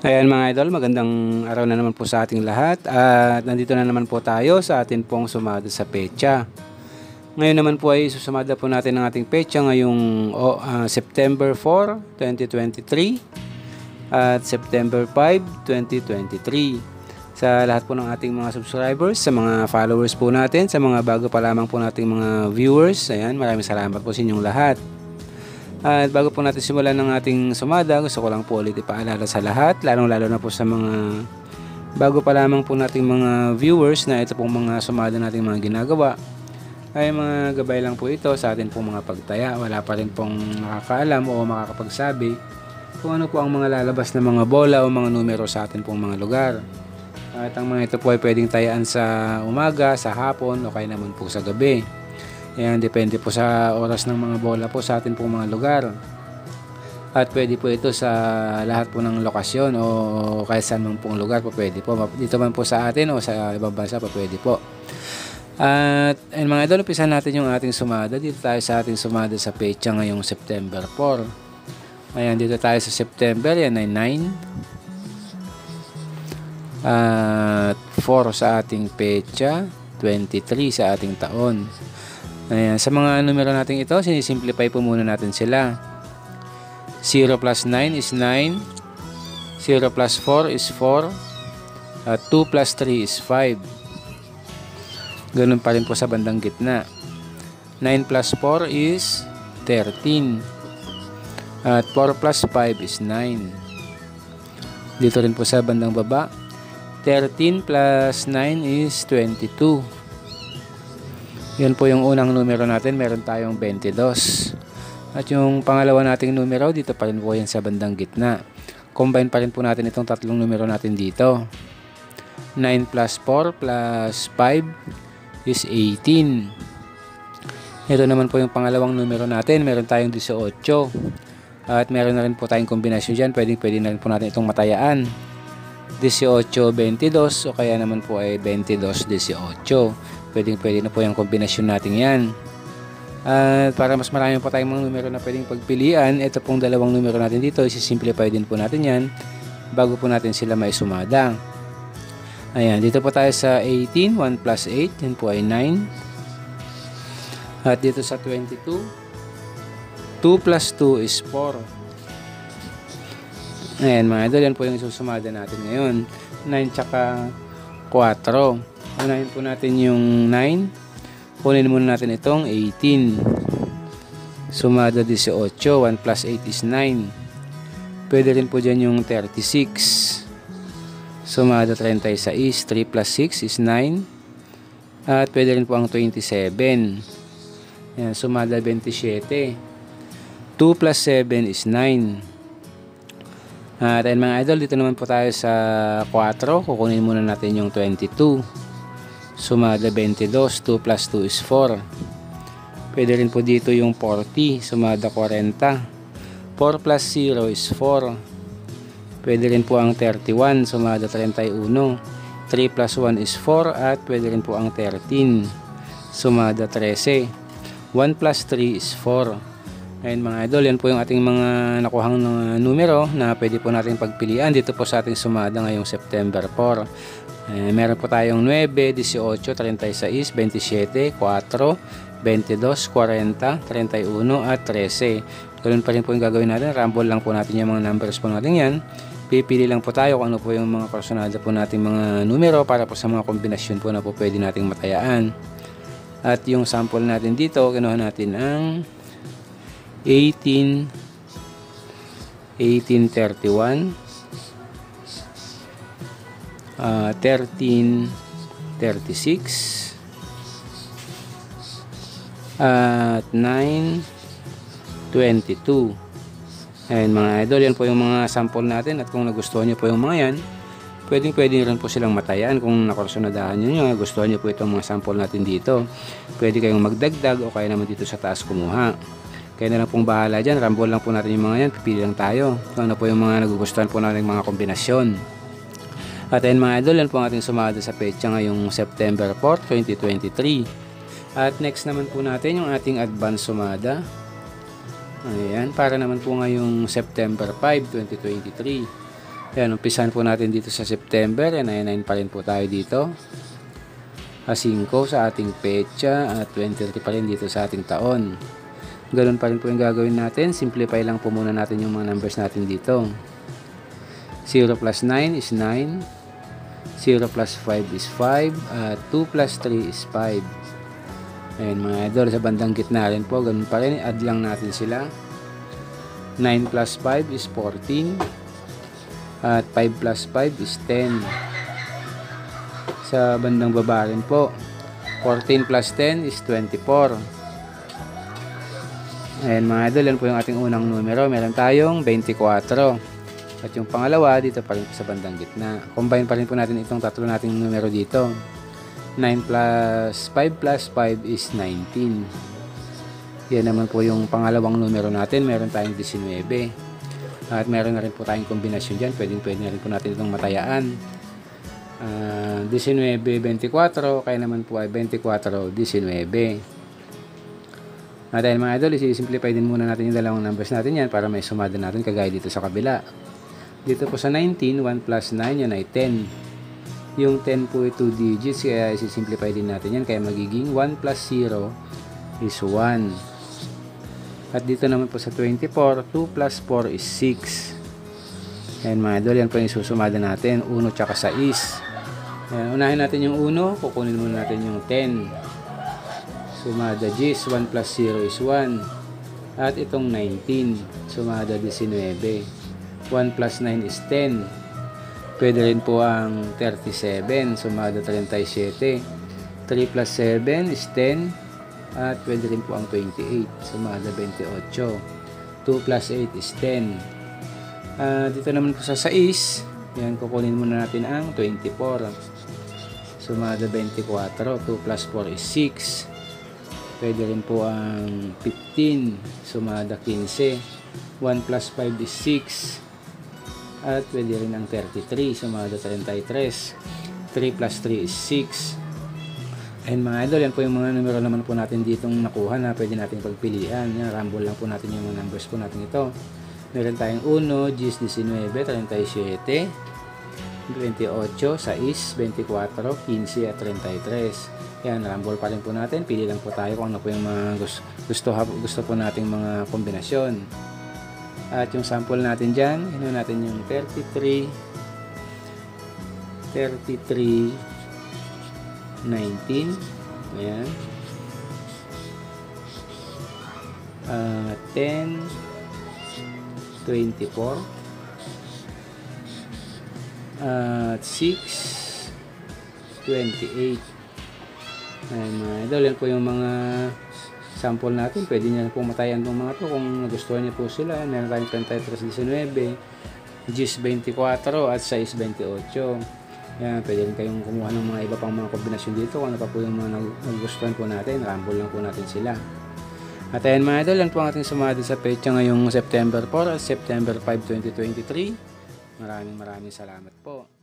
Ayan mga idol, magandang araw na naman po sa ating lahat at nandito na naman po tayo sa atin pong sumada sa petsa. Ngayon naman po ay susumada po natin ang ating petsa ngayong September 4, 2023 at September 5, 2023. Sa lahat po ng ating mga subscribers, sa mga followers po natin, sa mga bago pa lamang po nating mga viewers, ayan, maraming salamat po sa inyong lahat. At bago po natin simulan ng ating sumada, gusto ko lang po ulit ipaalala sa lahat, lalong-lalo na po sa mga bago pa lamang po nating mga viewers na ito pong mga sumada nating mga ginagawa ay mga gabay lang po ito sa atin pong mga pagtaya. Wala pa rin pong makakaalam o makakapagsabi kung ano po ang mga lalabas na mga bola o mga numero sa atin pong mga lugar. At ang mga ito po ay pwedeng tayaan sa umaga, sa hapon o kaya naman po sa gabi. Ayan, depende po sa oras ng mga bola po sa atin pong mga lugar. At pwede po ito sa lahat po ng lokasyon o kahit saan man pong lugar po pwede po. Dito man po sa atin o sa ibang bansa po pwede po. At mga idol, umpisan natin yung ating sumada. Dito tayo sa ating sumada sa petsa ngayong September 4. Ayan, dito tayo sa September, yan ay 9. At 4 sa ating petsa, 23 sa ating taon. Ayan, sa mga numero natin ito, sinisimplify po muna natin sila. 0 plus 9 is 9. 0 plus 4 is 4. At 2 plus 3 is 5. Ganun pa rin po sa bandang gitna. 9 plus 4 is 13. At 4 plus 5 is 9. Dito rin po sa bandang baba. 13 plus 9 is 22. Yan po yung unang numero natin, meron tayong 22. At yung pangalawa nating numero, dito pa rin po yan sa bandang gitna. Combine pa rin po natin itong tatlong numero natin dito. 9 plus 4 plus 5 is 18. Ito naman po yung pangalawang numero natin, meron tayong 18. At meron na rin po tayong kombinasyon dyan, pwede na rin po natin itong matayaan. 18-22 o kaya naman po ay 22-18. Pwede na po yung kombinasyon natin yan. At para mas marami po tayong mga numero na pwedeng pagpilian, ito pong dalawang numero natin dito, isi-simplify din po natin yan bago po natin sila maisumada. Ayan, dito po tayo sa 18, 1 plus 8, yan po ay 9. At dito sa 22, 2 plus 2 is 4. Ayan mga idol, yan po yung susumada natin ngayon. 9 tsaka 4. Unahin po natin yung 9. Kunin muna natin itong 18. Sumada 18. 1 plus 8 is 9. Pwede rin po dyan yung 36. Sumada 36. 3 plus 6 is 9. At pwede rin po ang 27. Yan, sumada 27. 2 plus 7 is 9. At mga idol, dito naman po tayo sa 4. Kukunin muna natin yung 22. Sumada 22. 2 plus 2 is 4. Pwede rin po dito yung 40. Sumada 40. 4 plus 0 is 4. Pwede rin po ang 31. Sumada 31. 3 plus 1 is 4. At pwede rin po ang 13. Sumada 13. 1 plus 3 is 4. Ayan mga idol, yan po yung ating mga nakuhang numero na pwede po natin pagpilian dito po sa ating sumada ngayong September 4. Meron po tayong 9, 18, 36, 27, 4, 22, 40, 31 at 13. Ganoon pa rin po yung gagawin natin. Rumble lang po natin yung mga numbers po natin yan. Pipili lang po tayo kung ano po yung mga personada po nating mga numero para po sa mga kombinasyon po na po pwede nating matayaan. At yung sample natin dito, kinuha natin ang 1831, 1336 at 922. Ayan mga idol, yan po yung mga sample natin. At kung nagustuhan nyo po yung mga yan, pwede rin po silang matayan. Kung nakursunadahan nyo, nagustuhan nyo po itong mga sample natin dito, pwede kayong magdagdag o kaya naman dito sa taas kumuha. Kaya na lang pong bahala dyan. Rumble lang po natin yung mga yan. Pipili lang tayo kung ano po yung mga nagugustuhan po natin mga kombinasyon. At ayun mga idol, yan po ang ating sumada sa petsa ngayong September 4, 2023. At next naman po natin yung ating advance sumada. Ayan, para naman po ngayong September 5, 2023. Ayan, umpisahan po natin dito sa September. And 9 pa rin po tayo dito. 5 sa ating petsa at 23 pa rin dito sa ating taon. Ganun pa rin po yung gagawin natin. Simplify lang po muna natin yung mga numbers natin dito. 0 plus 9 is 9. 0 plus 5 is 5. At 2 plus 3 is 5. Ayan mga idol, sa bandang gitna rin po. Ganun pa rin, add lang natin sila. 9 plus 5 is 14. At 5 plus 5 is 10. Sa bandang baba rin po, 14 plus 10 is 24. Ayan mga idol, yan po yung ating unang numero. Meron tayong 24. At yung pangalawa, dito pa rin po sa bandang gitna. Combine pa rin po natin itong tatlo nating numero dito. 9 plus 5 plus 5 is 19. Yan naman po yung pangalawang numero natin. Meron tayong 19. At meron na rin po tayong kombinasyon dyan. Pwede na rin po natin itong matayaan. 19, 24. Kaya naman po ay 24, 19. At dahil mga idol, isi-simplify din muna natin yung dalawang numbers natin yan para may sumada natin kagaya dito sa kabila. Dito po sa 19, 1 plus 9, yan ay 10. Yung 10 po ay 2 digits, kaya isi-simplify din natin yan. Kaya magiging 1 plus 0 is 1. At dito naman po sa 24, 2 plus 4 is 6. Ayan mga idol, yan po yung susumada natin. 1 tsaka 6. Ayan, unahin natin yung 1, kukunin muna natin yung 10. Sumada 10, 1 plus 0 is 1. At itong 19, sumada 19. 1 plus 9 is 10. Pwede rin po ang 37, sumada 37. 3 plus 7 is 10. At pwede rin po ang 28, sumada 28. 2 plus 8 is 10. Dito naman po sa 6, yan, kukunin muna natin ang 24. Sumada 24. 2 plus 4 is 6. Pwede rin po ang 15, sumada 15. 1 plus 5 is 6. At pwede rin ang 33, sumada 33. 3 plus 3 is 6. And mga idol, yan po yung mga numero naman po natin ditong nakuha na pwede natin pagpilian. Yan, rumble lang po natin yung mga numbers po natin ito. Meron tayong 1, 10, 19, 37, 28, 6, 24, 15 at 33. Yan, rumble pa rin po natin. Pili lang po tayo kung ano po yung mga gusto po nating mga kombinasyon. At yung sample natin dyan, hino natin yung 33, 19, ayan, 10, 24, at 6, 28. Ayan mga idol, yan po yung mga sample natin. Pwede nyo pong matayan itong mga to kung nagustuhan nyo po sila. Meron tayong 33, 19, 10, 24 at 6, 28. Yan, pwede rin kayong kumuha ng mga iba pang mga kombinasyon dito kung ano pa po yung mga nagustuhan po natin. Rumble lang po natin sila. At ayan mga idol, yan po ang ating sumada sa petsa ngayong September 4 at September 5, 2023. Maraming salamat po.